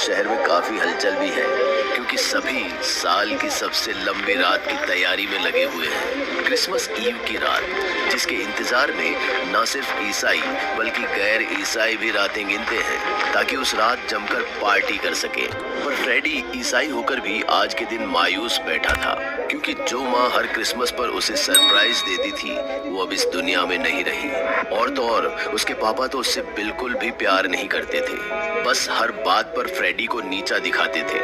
शहर में काफी हलचल भी है, क्योंकि सभी साल की सबसे लंबी रात की तैयारी में लगे हुए हैं। क्रिसमस ईव की रात, जिसके इंतजार में न सिर्फ ईसाई बल्कि गैर ईसाई भी रातें गिनते हैं ताकि उस रात जमकर पार्टी कर सके। पर फ्रेडी ईसाई होकर भी आज के दिन मायूस बैठा था, क्योंकि जो माँ हर क्रिसमस पर उसे सरप्राइज देती थी वो अब इस दुनिया में नहीं रही। और तो और उसके पापा तो उससे बिल्कुल भी प्यार नहीं करते थे, बस हर बात पर फ्रेडी को नीचा दिखाते थे।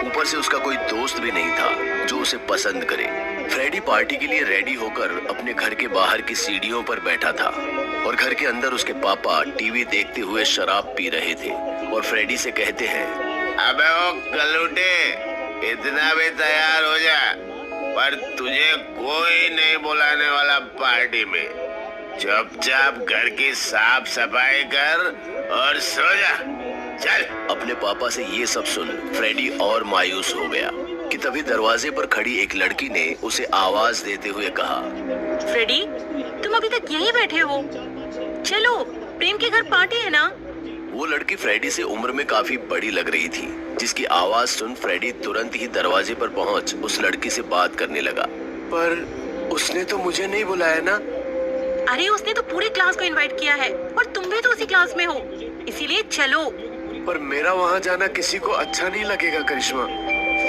ऊपर से उसका कोई दोस्त भी नहीं था जो उसे पसंद करे। फ्रेडी पार्टी के लिए रेडी होकर अपने घर के बाहर की सीढ़ियों पर बैठा था और घर के अंदर उसके पापा टीवी देखते हुए शराब पी रहे थे और फ्रेडी से कहते हैं, अबे ओ कलूटे, इतना भी तैयार हो जा, पर तुझे कोई नहीं बुलाने वाला पार्टी में। चुपचाप घर की साफ सफाई कर और सो जा, चल। अपने पापा से ये सब सुन फ्रेडी और मायूस हो गया कि तभी दरवाजे पर खड़ी एक लड़की ने उसे आवाज देते हुए कहा, फ्रेडी, तुम अभी तक यहीं बैठे हो? चलो, प्रेम के घर पार्टी है ना? वो लड़की फ्रेडी से उम्र में काफी बड़ी लग रही थी, जिसकी आवाज सुन फ्रेडी तुरंत ही दरवाजे पर पहुंच उस लड़की से बात करने लगा। पर उसने तो मुझे नहीं बुलाया ना। अरे उसने तो पूरे क्लास को इनवाइट किया है और तुम भी तो उसी क्लास में हो, इसीलिए चलो। पर मेरा वहाँ जाना किसी को अच्छा नहीं लगेगा करिश्मा।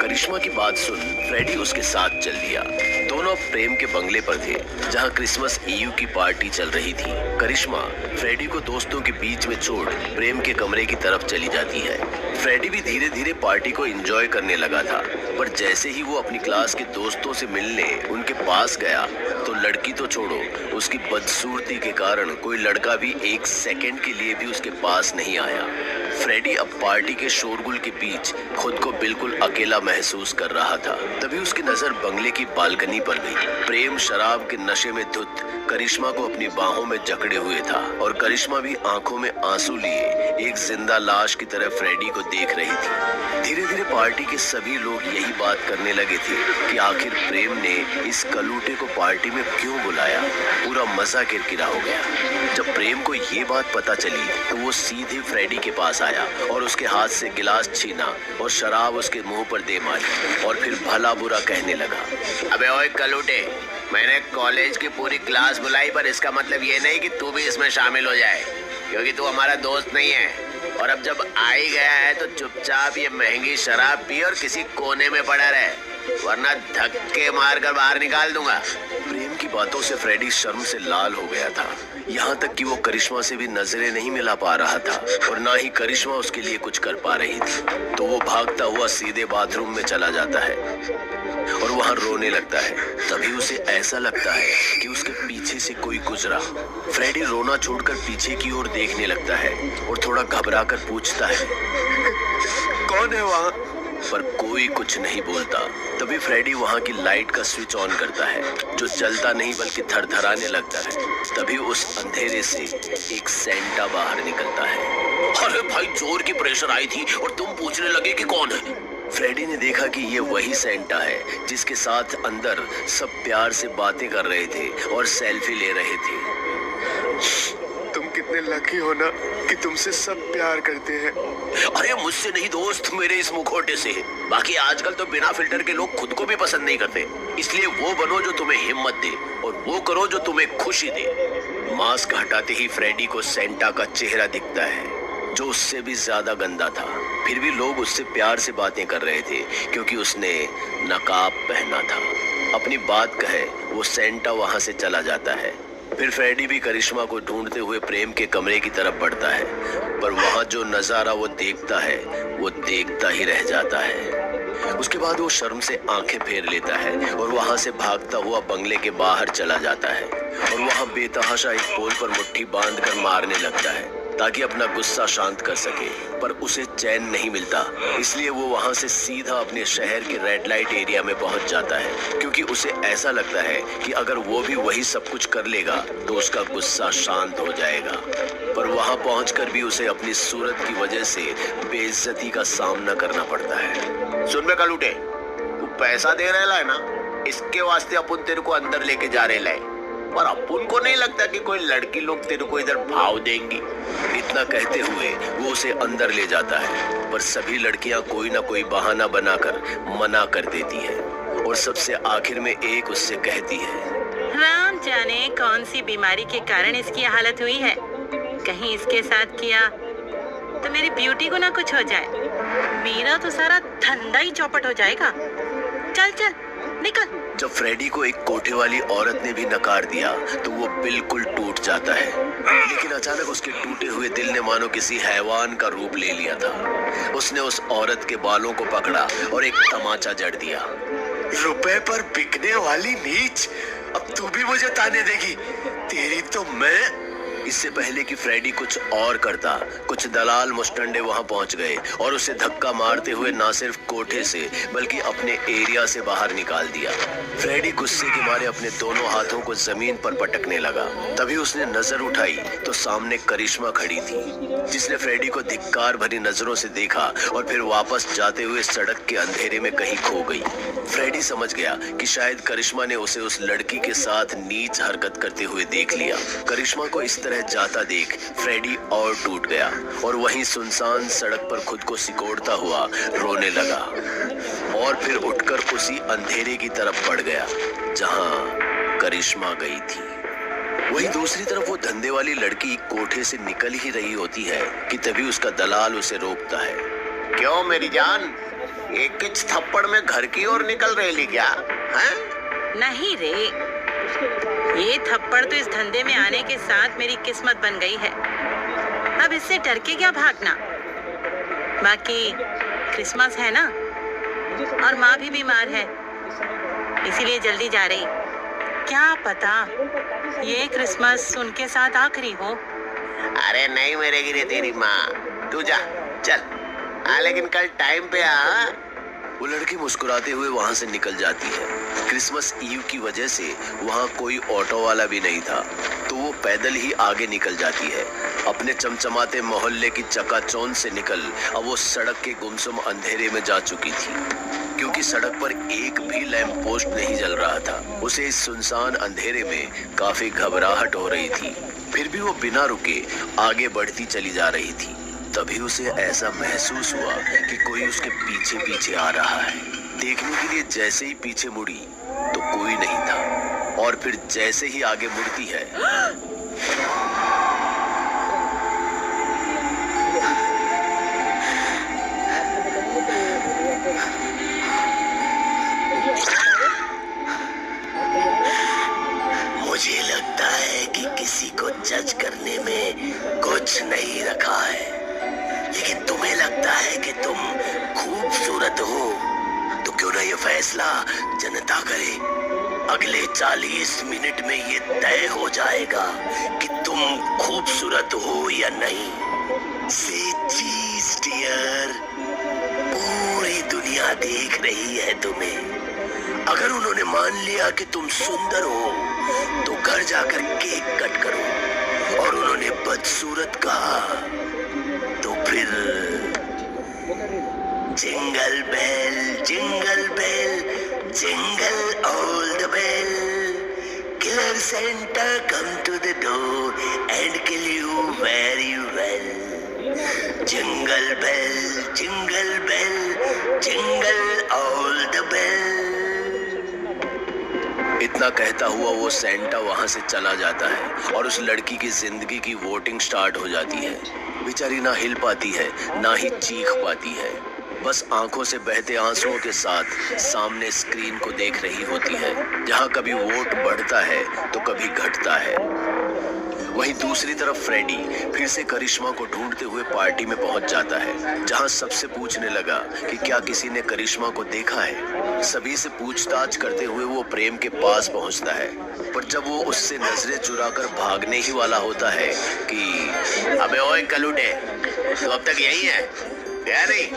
करिश्मा की बात सुन फ्रेडी उसके साथ चल दिया। दोनों प्रेम के बंगले पर थे, जहाँ क्रिसमस ईव की पार्टी चल रही थी। करिश्मा फ्रेडी को दोस्तों के बीच में छोड़ प्रेम के कमरे की तरफ चली जाती है। फ्रेडी भी धीरे धीरे पार्टी को एंजॉय करने लगा था, पर जैसे ही वो अपनी क्लास के दोस्तों से मिलने उनके पास गया तो लड़की तो छोड़ो, उसकी बदसूरती के कारण कोई लड़का भी एक सेकंड के लिए भी उसके पास नहीं आया। फ्रेडी अब पार्टी के शोरगुल के बीच खुद को बिल्कुल अकेला महसूस कर रहा था। तभी उसकी नजर बंगले की बालकनी पर गई। प्रेम शराब के नशे में धुत करिश्मा को अपनी बाहों में जकड़े हुए था और करिश्मा भी आंखों में आंसू लिए एक जिंदा लाश की तरह फ्रेडी को देख रही थी। धीरे धीरे पार्टी के सभी लोग यही बात करने लगे थे कि आखिर प्रेम ने इस कलूटे को पार्टी में क्यों बुलाया। पूरा मजा किरकिरा हो गया। जब प्रेम को ये बात पता चली तो वो सीधे फ्रेडी के पास आया और उसके हाथ से गिलास छीना और शराब उसके मुंह पर दे मारी और फिर भला बुरा कहने लगा। अबे ओए कलूटे, मैंने कॉलेज की पूरी क्लास बुलाई, पर इसका मतलब ये नहीं कि तू भी इसमें शामिल हो जाए, क्योंकि तू हमारा दोस्त नहीं है। और अब जब आ ही गया है तो चुपचाप ये महंगी शराब पी और किसी कोने में पड़ा रहे, वरना धक्के मार कर बाहर निकाल दूंगा। प्रेम की बातों से फ्रेडी शर्म से लाल हो गया था, यहाँ तक कि वो करिश्मा से भी नजरें नहीं मिला पा रहा था और ना ही करिश्मा उसके लिए कुछ कर पा रही थी। तो वो भागता हुआ सीधे बाथरूम में चला जाता है और वहाँ रोने लगता है। तभी उसे ऐसा लगता है कि उसके पीछे से कोई गुजरा। फ्रेडी रोना छोड़कर पीछे की ओर देखने लगता है और थोड़ा घबरा कर पूछता है, कौन है वहाँ? पर कोई कुछ नहीं बोलता। तभी फ्रेडी वहाँ की लाइट का स्विच ऑन करता है, जो जलता नहीं बल्कि थरथराने लगता है। तभी उस अंधेरे से एक सेंटा बाहर निकलता है। अरे भाई, जोर की प्रेशर आई थी और तुम पूछने लगे कि कौन है। फ्रेडी ने देखा कि ये वही सेंटा है जिसके साथ अंदर सब प्यार से बातें कर रहे थे और सेल्फी ले रहे थे। तुम कितने लकी हो ना कि तुमसे सब प्यार करते हैं। अरे मुझसे नहीं दोस्त, मेरे इस मुखौटे से। बाकी आजकल तो बिना फिल्टर के लोग खुद को भी पसंद नहीं करते, इसलिए वो बनो जो तुम्हें हिम्मत दे और वो करो जो तुम्हें खुशी दे। मास्क हटाते ही फ्रेडी को सेंटा का चेहरा दिखता है, जो उससे भी ज्यादा गंदा था। फिर भी लोग उससे प्यार से बातें कर रहे थे क्योंकि उसने नकाब पहना था। अपनी बात कहे वो सेंटा वहां से चला जाता है। फिर फ्रेडी भी करिश्मा को ढूंढते हुए प्रेम के कमरे की तरफ बढ़ता है, पर वहां जो नजारा वो देखता है वो देखता ही रह जाता है। उसके बाद वो शर्म से आंखें फेर लेता है और वहां से भागता हुआ बंगले के बाहर चला जाता है और वहां बेतहाशा एक पोल पर मुट्ठी बांधकर मारने लगता है ताकि अपना गुस्सा शांत कर सके। पर उसे चैन नहीं मिलता, इसलिए वो वहां से सीधा अपने शहर के रेड लाइट एरिया में पहुंच जाता है, क्योंकि उसे ऐसा लगता है कि अगर वो भी वही सब कुछ कर लेगा तो उसका गुस्सा शांत हो जाएगा। पर वहां पहुंचकर भी उसे अपनी सूरत की वजह से बेइज्जती का सामना करना पड़ता है। सुन बे कलूटे, तू पैसा दे रहे है ना, इसके वास्ते अपन तेरे को अंदर लेके जा रहे हैं। पर अपन को नहीं लगता कि कोई लड़की लोग तेरे को इधर भाव देंगी। इतना कहते हुए वो उसे अंदर ले जाता है, पर सभी लड़कियां कोई ना कोई बहाना बनाकर मना कर देती है और सबसे आखिर में एक उससे कहती है, राम जाने कौन सी बीमारी के कारण इसकी हालत हुई है। कहीं इसके साथ किया तो मेरी ब्यूटी को ना कुछ हो जाए, मेरा तो सारा धंधा ही चौपट हो जाएगा। चल चल निकल। जब फ्रेडी को एक कोठे वाली औरत ने भी नकार दिया तो वो बिल्कुल टूट जाता है, लेकिन अचानक उसके टूटे हुए दिल ने मानो किसी हैवान का रूप ले लिया था। उसने उस औरत के बालों को पकड़ा और एक तमाचा जड़ दिया। रुपए पर बिकने वाली नीच, अब तू भी मुझे ताने देगी? तेरी तो मैं। इससे पहले कि फ्रेडी कुछ और करता, कुछ दलाल मुस्टंडे वहां पहुंच गए और उसे धक्का मारते हुए ना सिर्फ कोठे से बल्कि अपने एरिया से बाहर निकाल दिया। फ्रेडी गुस्से के मारे अपने दोनों हाथों को जमीन पर पटकने लगा। तभी उसने नजर उठाई तो सामने करिश्मा खड़ी थी, जिसने फ्रेडी को धिक्कार भरी नजरों से देखा और फिर वापस जाते हुए सड़क के अंधेरे में कहीं खो गई। फ्रेडी समझ गया कि शायद करिश्मा ने उसे उस लड़की के साथ नीच हरकत करते हुए देख लिया। करिश्मा को इस तरह जाता देख फ्रेडी और टूट गया और वहीं सुनसान सड़क पर खुद को सिकोड़ता हुआ रोने लगा और फिर उठकर उसी अंधेरे की तरफ बढ़ गया जहां करिश्मा गई थी। वहीं दूसरी तरफ वो धंधे वाली लड़की कोठे से निकल ही रही होती है कि तभी उसका दलाल उसे रोकता है। क्यों मेरी जान, एक किच थप्पड़ में घर की ओर निकल रही क्या? हैं? नहीं रे, ये थप्पड़ तो इस धंधे में आने के साथ मेरी किस्मत बन गई है। अब इससे डर के क्या भागना। बाकी क्रिसमस है ना, और माँ भी बीमार है, इसीलिए जल्दी जा रही। क्या पता ये क्रिसमस उनके साथ आखिरी हो। अरे नहीं मरेगी रे तेरी माँ, तू जा चल। लेकिन कल टाइम पे आ। वो लड़की मुस्कुराते हुए वहां से निकल जाती है। क्रिसमस ईव की वजह से वहां कोई ऑटो वाला भी नहीं था, तो वो पैदल ही आगे निकल जाती है। अपने चमचमाते मोहल्ले की चकाचौंध से निकल अब वो सड़क के गुमसुम अंधेरे में जा चुकी थी, क्योंकि सड़क पर एक भी लैंप पोस्ट नहीं जल रहा था। उसे इस सुनसान अंधेरे में काफी घबराहट हो रही थी, फिर भी वो बिना रुके आगे बढ़ती चली जा रही थी। तभी उसे ऐसा महसूस हुआ कि कोई उसके पीछे पीछे आ रहा है। देखने के लिए जैसे ही पीछे मुड़ी तो कोई नहीं था, और फिर जैसे ही आगे मुड़ती है मुझे लगता है कि किसी को जज करने में कुछ नहीं रखा है, लेकिन तुम्हें लगता है कि तुम खूबसूरत हो, तो क्यों ना ये फैसला जनता करे। अगले 40 मिनट में ये तय हो जाएगा कि तुम खूबसूरत हो या नहीं। से चीज डियर, पूरी दुनिया देख रही है तुम्हें। अगर उन्होंने मान लिया कि तुम सुंदर हो तो घर जाकर केक कट करो, और उन्होंने बदसूरत कहा तो फिर jingle bell jingle bell jingle all the bell, killer Santa come to the door and kill you very well. Jingle bell jingle all the bell. इतना कहता हुआ वो सेंटा वहां से चला जाता है और उस लड़की की जिंदगी की वोटिंग स्टार्ट हो जाती है। बेचारी ना हिल पाती है ना ही चीख पाती है, बस आंखों से बहते आंसुओं के साथ सामने स्क्रीन को देख रही होती है, जहां कभी वोट बढ़ता है तो कभी घटता है। वहीं दूसरी तरफ फ्रेडी फिर से करिश्मा को ढूंढते हुए पार्टी में पहुंच जाता है, जहां सबसे पूछने लगा कि क्या किसी ने करिश्मा को देखा है। सभी से पूछताछ करते हुए वो प्रेम के पास पहुंचता है, पर जब वो उससे नजरें चुराकर भागने ही वाला होता है कि अबे ओए कलूटे, तू अब तक यही है क्या? नहीं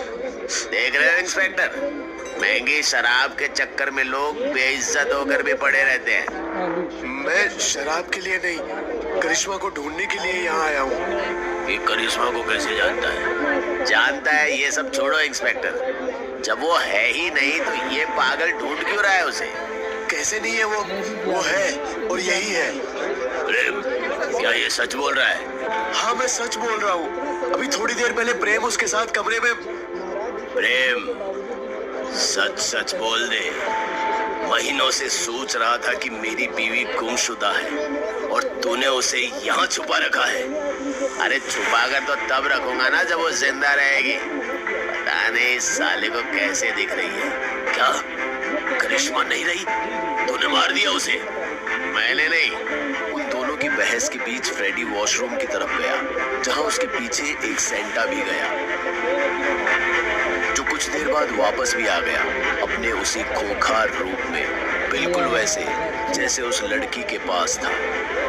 देख रहे हो इंस्पेक्टर, महंगी शराब के चक्कर में लोग बेइज्जत होकर भी पड़े रहते हैं। मैं शराब के लिए नहीं, करिश्मा को ढूंढने के लिए यहाँ आया हूँ। ये करिश्मा को कैसे जानता है? जानता है ये सब छोड़ो इंस्पेक्टर, जब वो है ही नहीं तो ये पागल ढूंढ क्यों रहा है उसे? कैसे नहीं है वो है और यही है। प्रेम, क्या ये सच बोल रहा है? हाँ मैं सच बोल रहा हूँ। अभी थोड़ी देर पहले प्रेम उसके साथ कमरे में। प्रेम, सच सच बोल दे। महीनों से सोच रहा था कि मेरी बीवी गुमशुदा है और तूने उसे यहाँ छुपा रखा है। अरे छुपा कर तो तब रखूंगा ना जब वो जिंदा रहेगी। पता नहीं इस साले को कैसे दिख रही है। क्या करिश्मा नहीं रही? तूने मार दिया उसे? मैंने नहीं। उन दोनों की बहस के बीच फ्रेडी वॉशरूम की तरफ गया, जहां उसके पीछे एक सेंटा भी गया, जो कुछ देर बाद वापस भी आ गया अपने उसी खूंखार रूप में, बिल्कुल वैसे जैसे उस लड़की के पास था।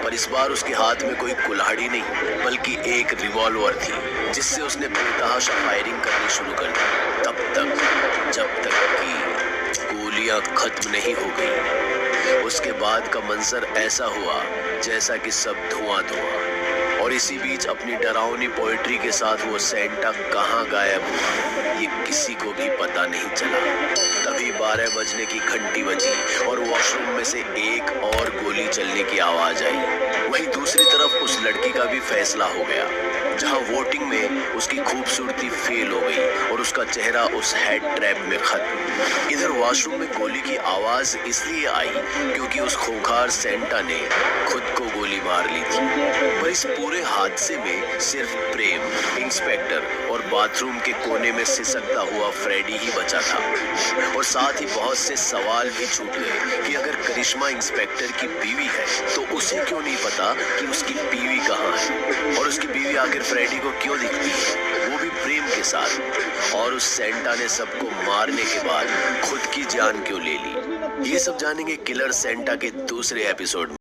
पर इस बार उसके हाथ में कोई कुल्हाड़ी नहीं बल्कि एक रिवॉल्वर थी, जिससे उसने बेतहाशा फायरिंग करनी शुरू कर दी, तब तक जब तक कि गोलियां खत्म नहीं हो गई। उसके बाद का मंजर ऐसा हुआ जैसा कि सब धुआं धुआं, और इसी बीच अपनी डरावनी पोएट्री के साथ वो सेंटा कहाँ गायब हुआ ये किसी को भी पता नहीं चला। तभी 12 बजने की घंटी बजी और वॉशरूम में से एक और गोली चलने की आवाज आई। वहीं दूसरी तरफ उस लड़की का भी फैसला हो गया, जहां वोटिंग में उसकी खूबसूरती फेल हो गई और उसका चेहरा उस हेड ट्रैप में खत्म। इधर वॉशरूम में गोली की आवाज इसलिए आई क्योंकि उस खूंखार सेंटा ने खुद को गोली मार ली थी। पर इस पूरे हादसे में सिर्फ प्रेम, इंस्पेक्टर और बाथरूम के कोने में सिसकता हुआ फ्रेडी ही बचा था। और साथ ही बहुत से सवाल भी छूट गए कि अगर करिश्मा इंस्पेक्टर की बीवी है तो उसे क्यों नहीं पता कि उसकी बीवी कहाँ है, और उसकी बीवी आखिर फ्रेडी को क्यों दिखती है, वो भी प्रेम के साथ, और उस सेंटा ने सबको मारने के बाद खुद की जान क्यों ले ली। ये सब जानेंगे किलर सेंटा के दूसरे एपिसोड में।